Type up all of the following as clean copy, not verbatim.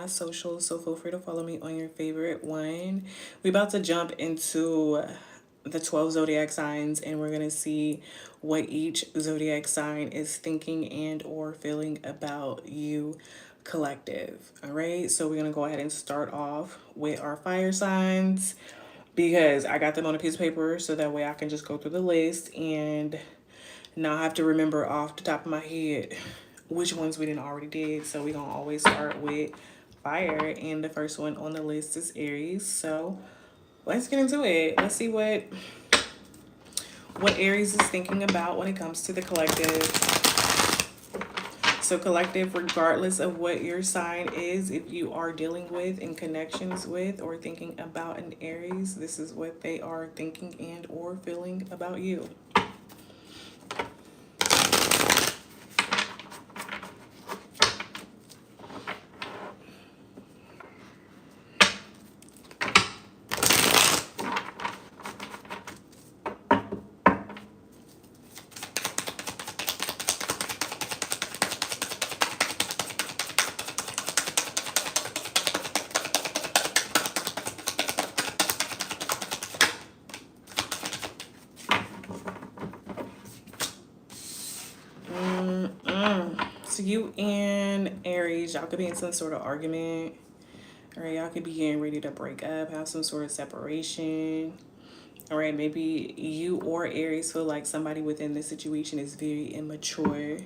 my socials, so feel free to follow me on your favorite one. We about to jump into the 12 zodiac signs, and we're gonna see what each zodiac sign is thinking and or feeling about you collective. All right, so we're gonna go ahead and start off with our fire signs because I got them on a piece of paper so that way I can just go through the list and not have to remember off the top of my head which ones we didn't already did. So we're gonna always start with fire, and the first one on the list is Aries. So let's get into it. Let's see what Aries is thinking about when it comes to the collective. So collective, regardless of what your sign is, if you are dealing with in connections with or thinking about an Aries, this is what they are thinking and or feeling about you. So you and Aries, y'all could be in some sort of argument, or y'all could be getting ready to break up, have some sort of separation. All right, maybe you or Aries feel like somebody within this situation is very immature.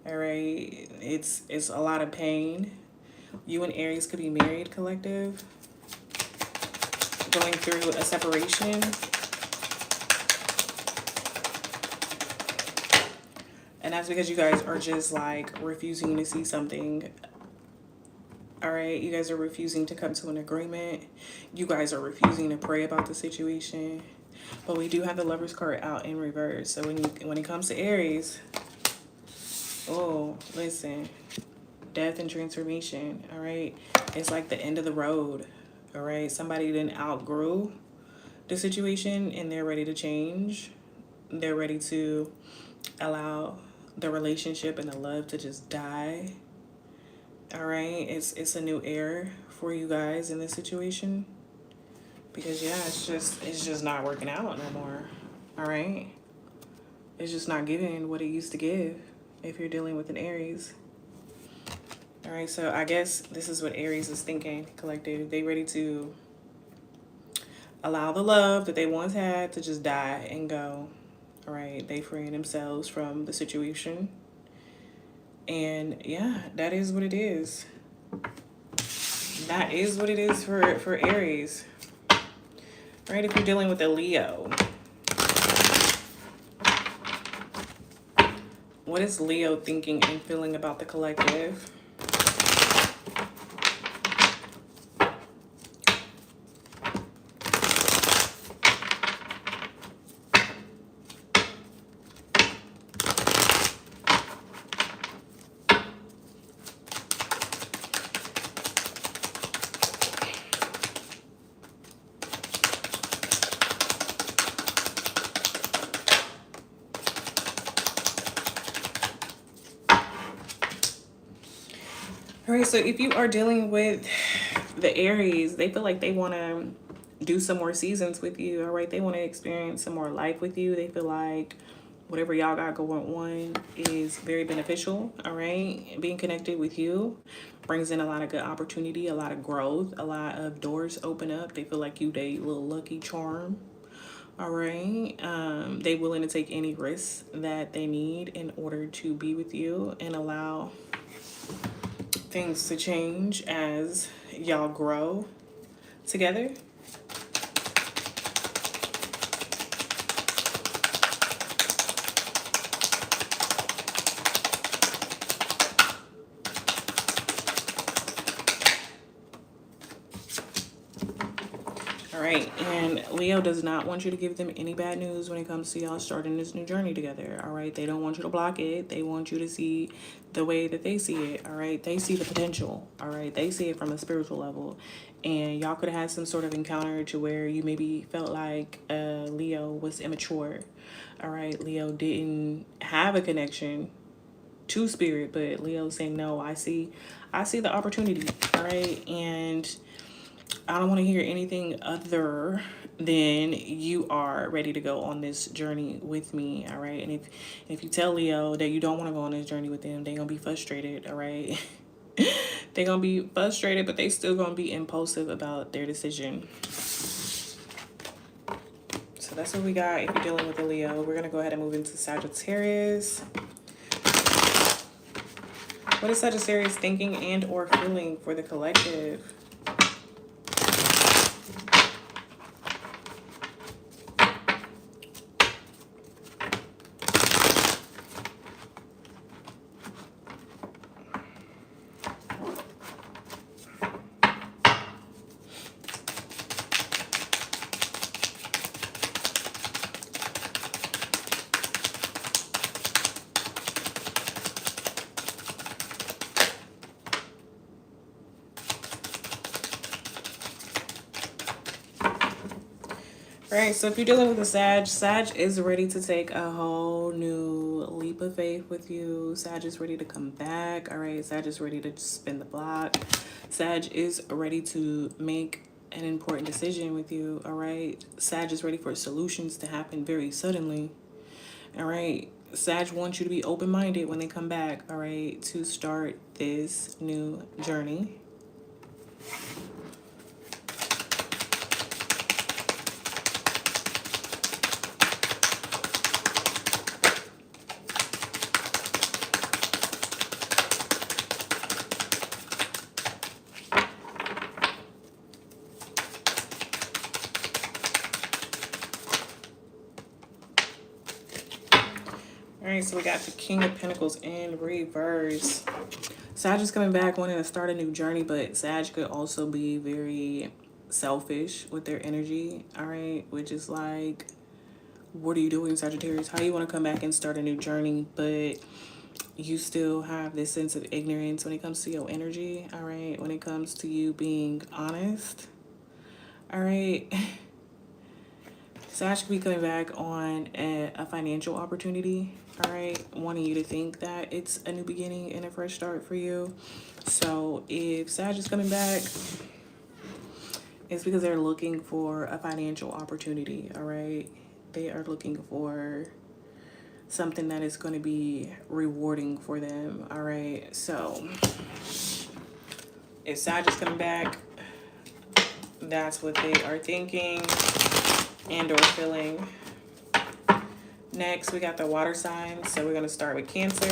All right, it's a lot of pain. You and Aries could be married, collective, going through a separation. And that's because you guys are just like refusing to see something. All right, you guys are refusing to come to an agreement. You guys are refusing to pray about the situation. But we do have the Lover's card out in reverse. So when it comes to Aries, oh, listen, death and transformation. All right, it's like the end of the road. All right, somebody then outgrew the situation and they're ready to change. They're ready to allow the relationship and the love to just die. All right, it's a new era for you guys in this situation because yeah, it's just not working out no more. All right, it's just not giving what it used to give if you're dealing with an Aries. All right, so I guess this is what Aries is thinking, collective. They ready to allow the love that they once had to just die and go. All right, they freeing themselves from the situation. And yeah, that is what it is. That is what it is for Aries. Right, if you're dealing with a Leo. What is Leo thinking and feeling about the collective? All right, so if you are dealing with the Aries, they feel like they want to do some more seasons with you. All right, they want to experience some more life with you. They feel like whatever y'all got going on is very beneficial. All right, being connected with you brings in a lot of good opportunity, a lot of growth, a lot of doors open up. They feel like you a little lucky charm. All right, they willing to take any risks that they need in order to be with you and allow things to change as y'all grow together. All right, and Leo does not want you to give them any bad news when it comes to y'all starting this new journey together. All right, they don't want you to block it. They want you to see the way that they see it. All right, they see the potential. All right, they see it from a spiritual level, and y'all could have had some sort of encounter to where you maybe felt like Leo was immature. All right, Leo didn't have a connection to spirit, but Leo's saying, no, I see I see the opportunity, all right? And I don't want to hear anything other than you are ready to go on this journey with me, all right? And if you tell Leo that you don't want to go on this journey with them, they're going to be frustrated, all right? They're going to be frustrated, but they still going to be impulsive about their decision. So that's what we got if you're dealing with a Leo. We're going to go ahead and move into Sagittarius. What is Sagittarius thinking and or feeling for the collective? All right, so if you're dealing with a Sag is ready to take a whole new leap of faith with you. Sag is ready to come back. All right, Sag is ready to spin the block. Sag is ready to make an important decision with you. All right, Sag is ready for solutions to happen very suddenly. All right, Sag wants you to be open-minded when they come back. All right, to start this new journey. All right, so we got the King of Pentacles in reverse. Sag is coming back wanting to start a new journey, but Sag could also be very selfish with their energy, all right? Which is like, what are you doing, Sagittarius? How you want to come back and start a new journey, but you still have this sense of ignorance when it comes to your energy, all right? When it comes to you being honest, all right? Sag could be coming back on a financial opportunity, all right? Wanting you to think that it's a new beginning and a fresh start for you. So if Sag is coming back, it's because they're looking for a financial opportunity, all right? They are looking for something that is going to be rewarding for them, all right? So if Sag is coming back, that's what they are thinking and or feeling. Next, we got the water signs. So we're going to start with Cancer.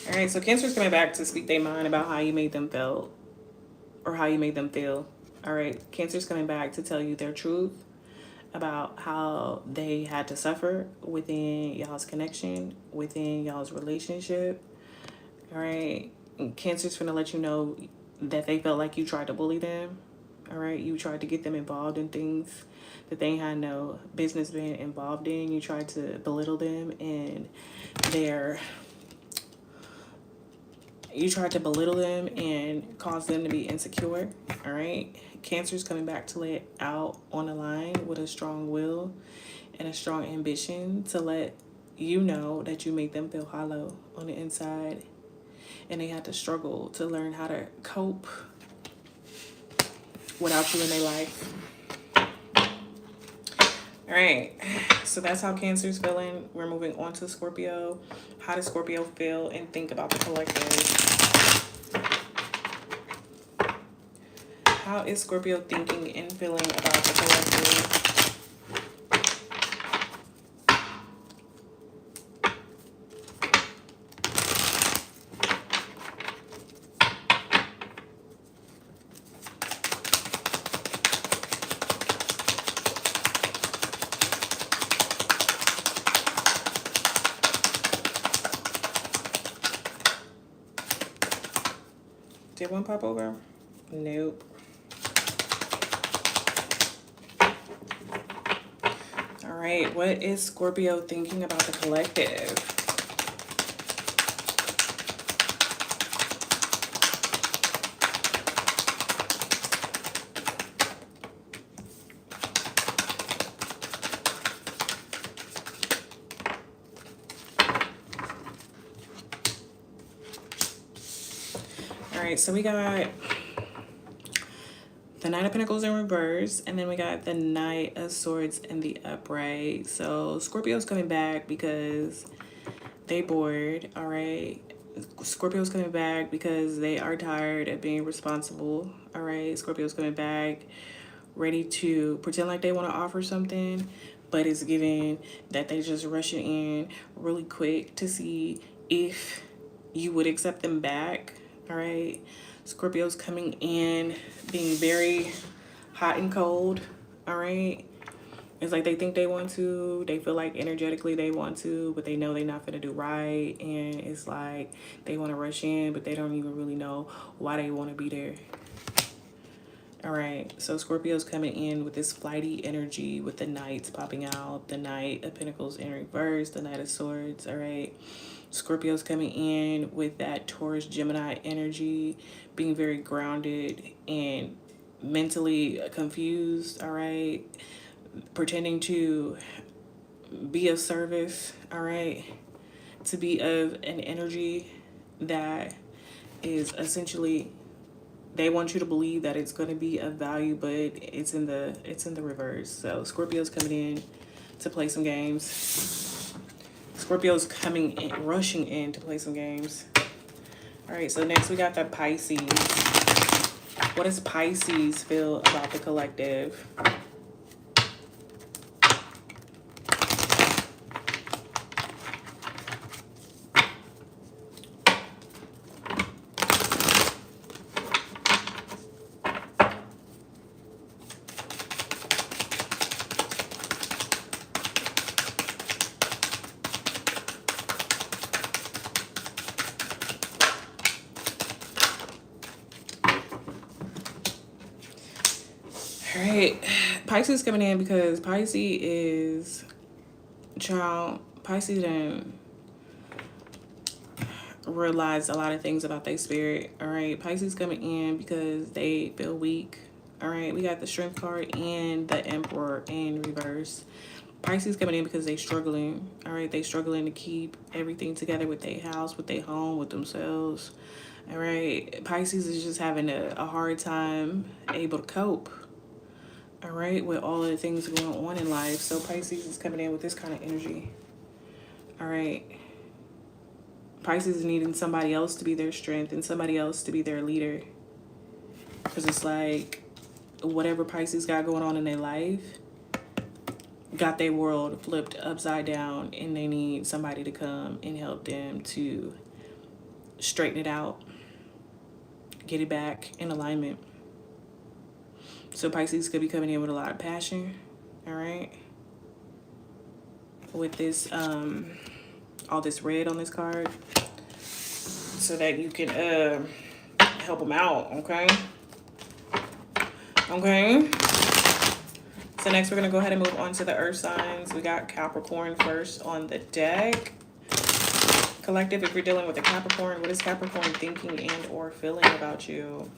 All right, so Cancer is coming back to speak their mind about how you made them feel or how you made them feel. All right, Cancer's coming back to tell you their truth about how they had to suffer within y'all's connection, within y'all's relationship. All right, and Cancer's gonna let you know that they felt like you tried to bully them. All right, you tried to get them involved in things that they had no business being involved in. You tried to belittle them and you tried to belittle them and cause them to be insecure, all right? Cancer's coming back to lay it out on the line with a strong will and a strong ambition to let you know that you made them feel hollow on the inside and they had to struggle to learn how to cope without you in their life. All right, so that's how Cancer's feeling. We're moving on to Scorpio. How does Scorpio feel and think about the collective? How is Scorpio thinking and feeling about the collective? Did one pop over? Nope. All right, what is Scorpio thinking about the collective? All right, so we got the Knight of Pentacles in reverse, and then we got the Knight of Swords in the upright. So Scorpio's coming back because they bored, all right? Scorpio's coming back because they are tired of being responsible, all right? Scorpio's coming back ready to pretend like they want to offer something, but it's given that they just rushing in really quick to see if you would accept them back, all right? Scorpio's coming in being very hot and cold, all right? It's like they think they want to, they feel like energetically they want to, but they know they're not gonna do right. And it's like they want to rush in, but they don't even really know why they want to be there. All right, so Scorpio's coming in with this flighty energy with the Knights popping out, the Knight of Pentacles in reverse, the Knight of Swords, all right? Scorpio's coming in with that Taurus Gemini energy, being very grounded and mentally confused, all right? Pretending to be of service, all right? To be of an energy that is essentially, they want you to believe that it's going to be of value, but it's in the reverse. So Scorpio's coming in to play some games. Scorpio's coming in, rushing in to play some games. All right, so next we got the Pisces. What does Pisces feel about the collective? All right, Pisces coming in because Pisces is, child, Pisces done realized a lot of things about their spirit. All right, Pisces coming in because they feel weak. All right, we got the Strength card and the Emperor in reverse. Pisces coming in because they struggling. All right, they struggling to keep everything together with their house, with their home, with themselves. All right, Pisces is just having a hard time able to cope. All right, with all of the things going on in life. So Pisces is coming in with this kind of energy. All right. Pisces is needing somebody else to be their strength and somebody else to be their leader. Because it's like whatever Pisces got going on in their life got their world flipped upside down, and they need somebody to come and help them to straighten it out, get it back in alignment. So Pisces could be coming in with a lot of passion, all right? With this, all this red on this card, so that you can help them out, okay? Okay. So next we're gonna go ahead and move on to the earth signs. We got Capricorn first on the deck. Collective, if you're dealing with a Capricorn, what is Capricorn thinking and or feeling about you?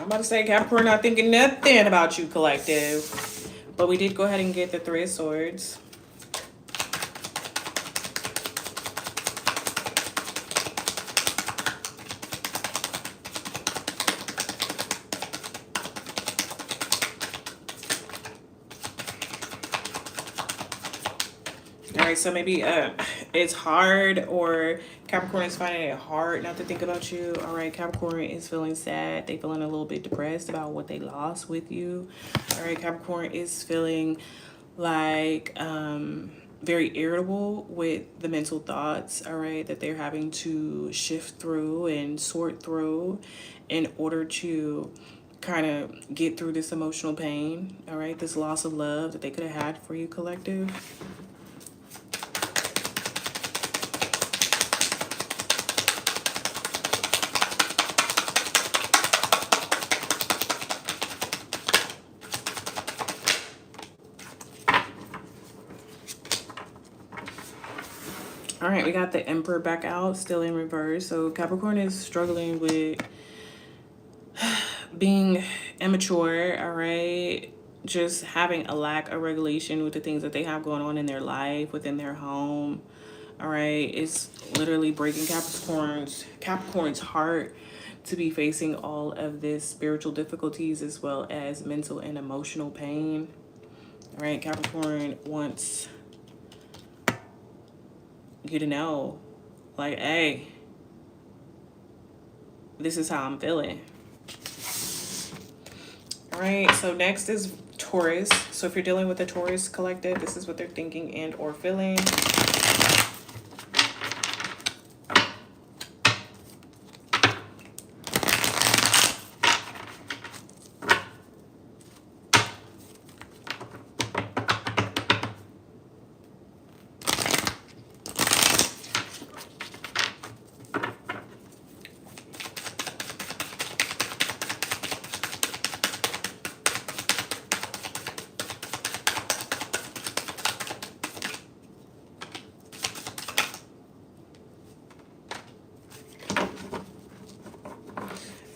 I'm about to say Capricorn not thinking nothing about you, collective. But we did go ahead and get the Three of Swords. All right, so maybe it's hard, or Capricorn is finding it hard not to think about you. All right, Capricorn is feeling sad. They feeling a little bit depressed about what they lost with you. All right, Capricorn is feeling like very irritable with the mental thoughts, all right, that they're having to shift through and sort through in order to kind of get through this emotional pain, all right, this loss of love that they could have had for you, collective. we got the Emperor back out, still in reverse. So Capricorn is struggling with being immature, all right? Just having a lack of regulation with the things that they have going on in their life, within their home, all right? It's literally breaking Capricorn's heart to be facing all of this spiritual difficulties as well as mental and emotional pain. All right, Capricorn wants you to know, like, hey, this is how I'm feeling. All right, so next is Taurus. So if you're dealing with a Taurus collective, this is what they're thinking and or feeling.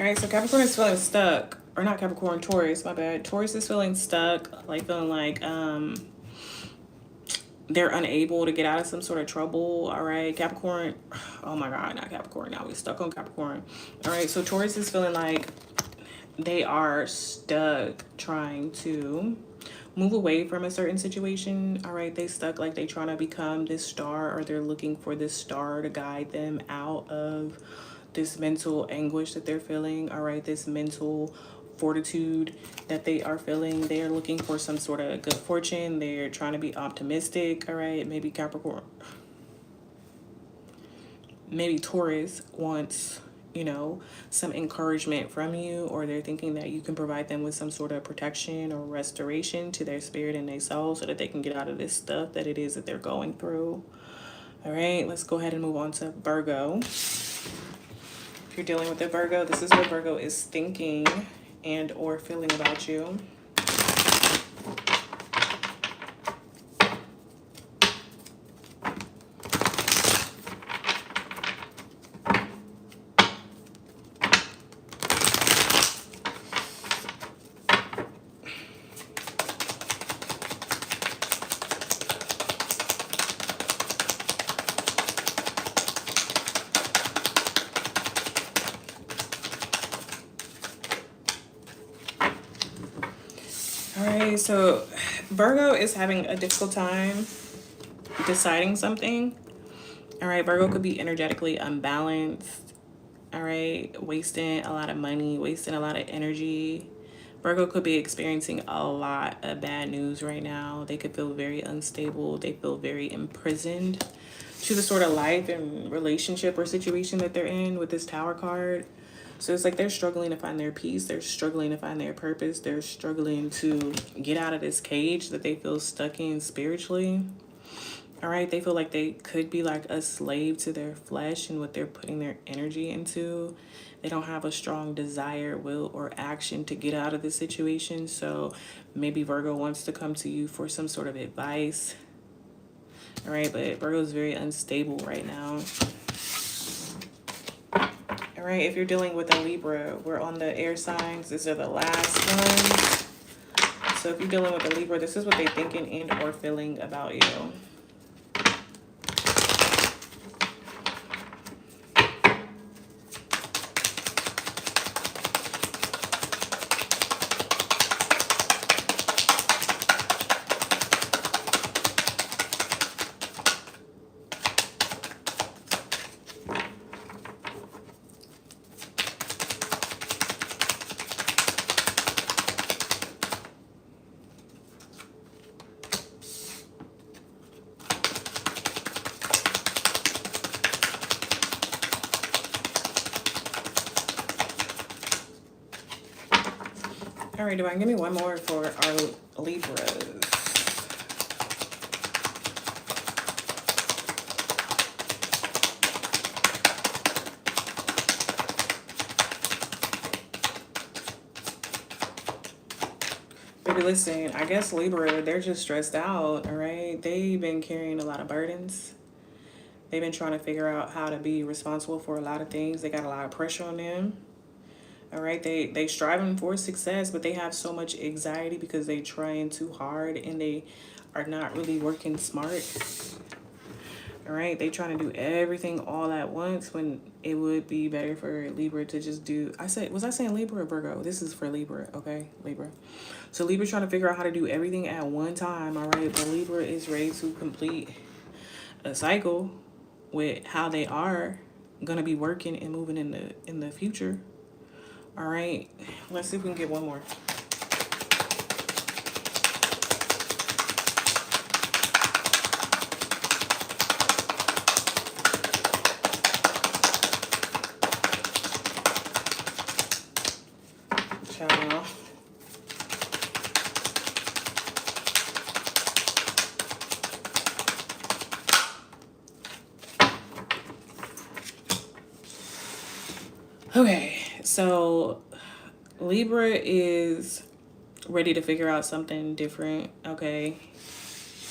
All right, so Capricorn is feeling stuck. Or not Capricorn, Taurus, my bad. Taurus is feeling stuck, like feeling like they're unable to get out of some sort of trouble. All right, Capricorn, oh my God, not Capricorn. Now we're stuck on Capricorn. All right, so Taurus is feeling like they are stuck trying to move away from a certain situation. All right, they stuck like they trying to become this star, or they're looking for this star to guide them out of this mental anguish that they're feeling. All right, this mental fortitude that they are feeling. They are looking for some sort of good fortune. They're trying to be optimistic. All right, maybe Taurus wants, you know, some encouragement from you, or they're thinking that you can provide them with some sort of protection or restoration to their spirit and their soul so that they can get out of this stuff that it is that they're going through. All right, let's go ahead and move on to Virgo. If you're dealing with a Virgo, this is what Virgo is thinking and or feeling about you. All right, so Virgo is having a difficult time deciding something. All right, Virgo could be energetically unbalanced. All right, wasting a lot of money, wasting a lot of energy. Virgo could be experiencing a lot of bad news right now. They could feel very unstable. They feel very imprisoned to the sort of life and relationship or situation that they're in with this Tower card. So it's like they're struggling to find their peace. They're struggling to find their purpose. They're struggling to get out of this cage that they feel stuck in spiritually. All right, they feel like they could be like a slave to their flesh and what they're putting their energy into. They don't have a strong desire, will, or action to get out of this situation. So maybe Virgo wants to come to you for some sort of advice. All right, but Virgo is very unstable right now. All right, if you're dealing with a Libra, we're on the air signs. These are the last ones. So if you're dealing with a Libra, this is what they're thinking and or feeling about you. All right, Divine, give me one more for our Libras. Baby, listen, I guess Libra, they're just stressed out, all right? They've been carrying a lot of burdens. They've been trying to figure out how to be responsible for a lot of things. They got a lot of pressure on them. All right, they striving for success, but they have so much anxiety because they trying too hard and they are not really working smart. All right, they trying to do everything all at once when it would be better for Libra to just do. Was I saying Libra or Virgo? This is for Libra, okay, Libra. So Libra trying to figure out how to do everything at one time. All right, but Libra is ready to complete a cycle with how they are gonna be working and moving in the future. All right, let's see if we can get one more. Ciao. Okay, so Libra is ready to figure out something different, okay?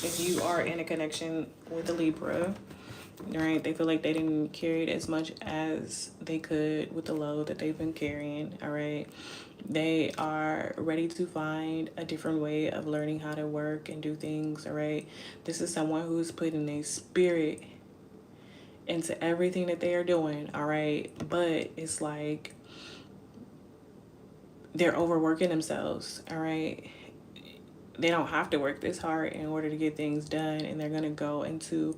If you are in a connection with a Libra, right, they feel like they didn't carry it as much as they could with the load that they've been carrying, all right? They are ready to find a different way of learning how to work and do things, all right? This is someone who's putting a spirit into everything that they are doing, all right? But it's like they're overworking themselves, all right? They don't have to work this hard in order to get things done, and they're going to go into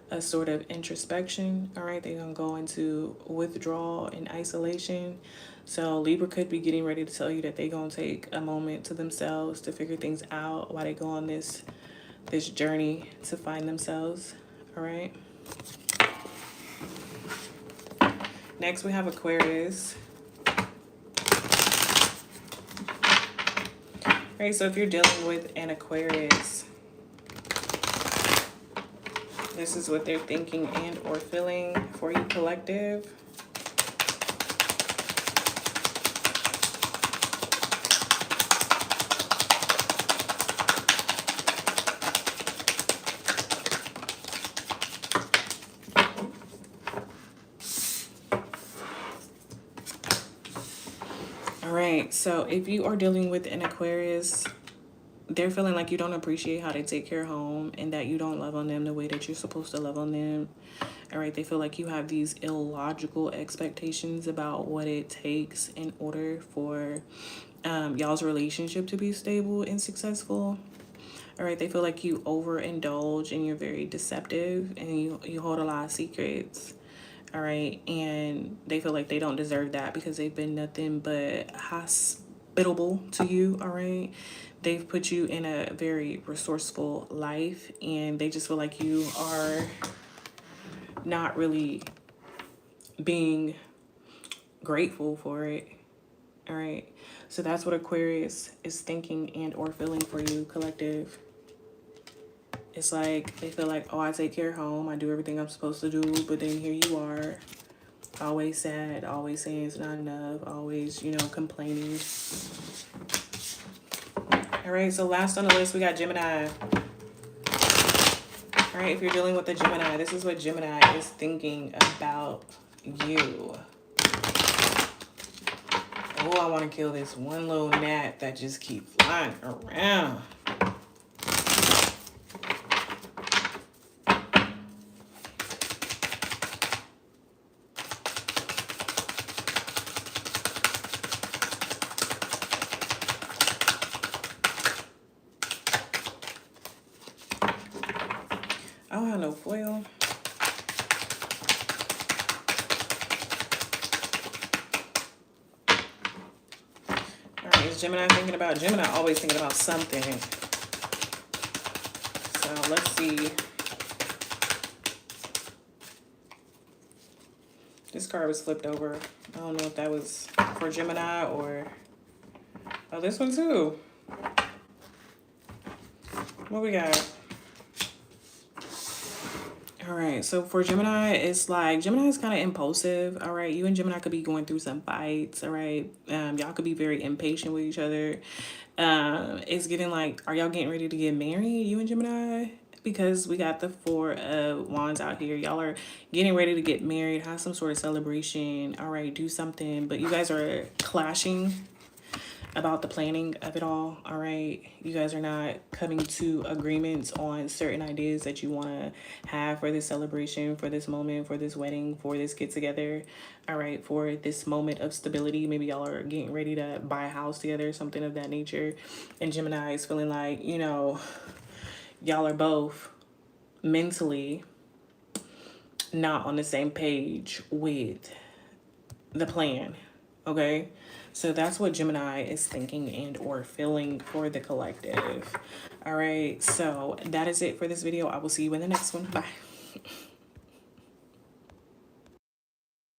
a sort of introspection, all right? They're going to go into withdrawal and isolation. So Libra could be getting ready to tell you that they're going to take a moment to themselves to figure things out while they go on this journey to find themselves, all right? Next, we have Aquarius. All right, so if you're dealing with an Aquarius, this is what they're thinking and or feeling for you, collective. All right, so if you are dealing with an Aquarius, they're feeling like you don't appreciate how they take care of home and that you don't love on them the way that you're supposed to love on them. All right, they feel like you have these illogical expectations about what it takes in order for y'all's relationship to be stable and successful. All right, they feel like you overindulge and you're very deceptive and you hold a lot of secrets. All right, and they feel like they don't deserve that because they've been nothing but hospitable to you. All right, they've put you in a very resourceful life and they just feel like you are not really being grateful for it. All right, so that's what Aquarius is thinking and or feeling for you, collective. It's like they feel like, oh, I take care of home, I do everything I'm supposed to do, but then here you are, always sad, always saying it's not enough, always, complaining. All right, so last on the list, we got Gemini. All right, if you're dealing with a Gemini, this is what Gemini is thinking about you. Oh, I want to kill this one little gnat that just keeps flying around. I don't have no foil. All right, is Gemini thinking about? Gemini always thinking about something. So let's see. This card was flipped over. I don't know if that was for Gemini or... Oh, this one too. What we got? All right, so for Gemini, it's like Gemini is kind of impulsive. All right, you and Gemini could be going through some fights. All right, y'all could be very impatient with each other. It's getting like, are y'all getting ready to get married, you and Gemini? because we got the Four of Wands out here. Y'all are getting ready to get married, have some sort of celebration. All right, do something. But you guys are clashing about the planning of it all. All right, you guys are not coming to agreements on certain ideas that you want to have for this celebration, for this moment, for this wedding, for this get together. All right, for this moment of stability. Maybe y'all are getting ready to buy a house together, something of that nature. And Gemini is feeling like, you know, y'all are both mentally not on the same page with the plan. Okay, so that's what Gemini is thinking and or feeling for the collective. All right, so that is it for this video. I will see you in the next one. Bye.